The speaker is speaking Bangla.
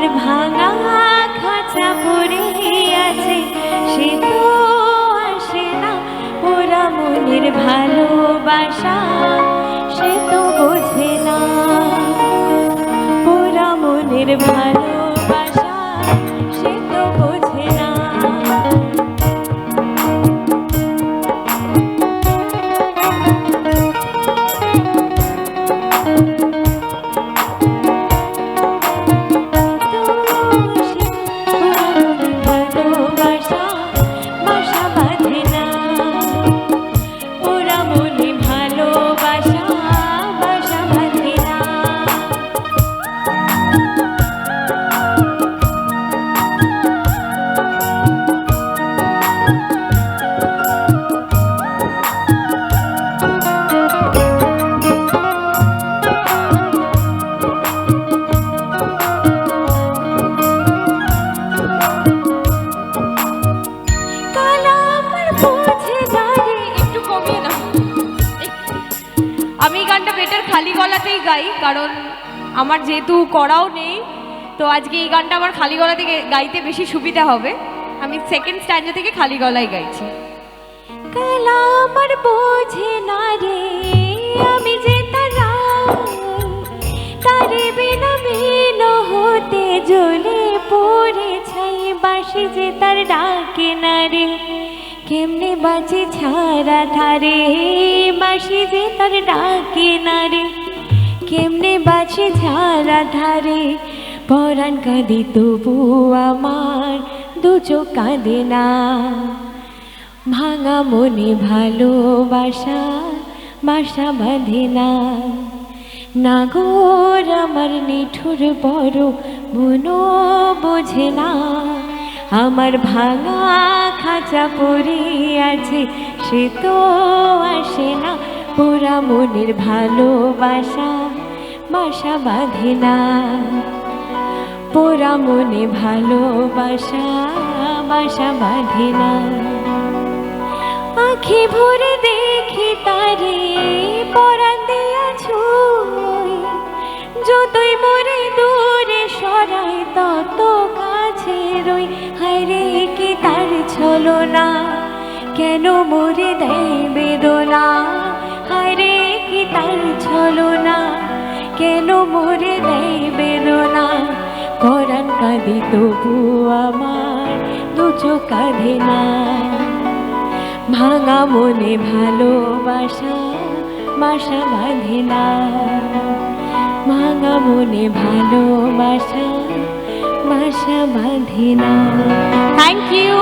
আমার ভাঙা খাঁচা পড়ে আছে, সে তো আসে না। ওরা মনের ভালোবাসা সে তো বোঝে না। ওরা মনের ভালোবাসা সে তো বোঝে না। আমি গানটা বেটার খালি গলাতেই গাই, কারণ আমার যেহেতু করাও নেই, তো আজকে এই গানটা আমার খালি গলাতে গাইতে বেশি সুবিধা হবে। আমি সেকেন্ড স্ট্যান্ডা থেকে খালি গলায় গাইছি। কালা আমার বোঝে না রে, আমি যে তারে বিনা বিন হতে জ্বলে পড়ে ছাই। বাসি যে তার ডাকে না রে, কেমনে বাজে ছাড়া ধারে। বাসি যে তার ডাকে না রে, কেমনে বাজে ছাড়া ধারে। পরাণ কাঁদে তবু আমার দু চোখ কাঁদে না। ভাঙা মনে ভালোবাসা বাসা বাঁধে না। নাগর আমার নিঠুর বড় মনো বোঝে না। আমার ভাঙা খাঁচা পড়ে আছে, সে তো আসে না। পোড়া মনের ভালোবাসা বাসা বাঁধে না। পোড়া মনে ভালোবাসা বাসা বাঁধে না। আখি ভরে দেখি তারে পরাণ দিয়া ছুঁই। যতই মরে দূরে সরাই তত কাছে রই। হায় রে কি তার ছলনা, কেন মরে দেয় বেদনা। হায় রে কি তার ছলনা, কেন মরে দেয় বেদনা। পরাণ কাঁদে তবু আমার দু চোখ কাঁদে না। ভাঙা মনে ভালোবাসা বাসা বাঁধে না। ভাঙা মনে ভালোবাসা বাসা বাঁধে না। Thank you.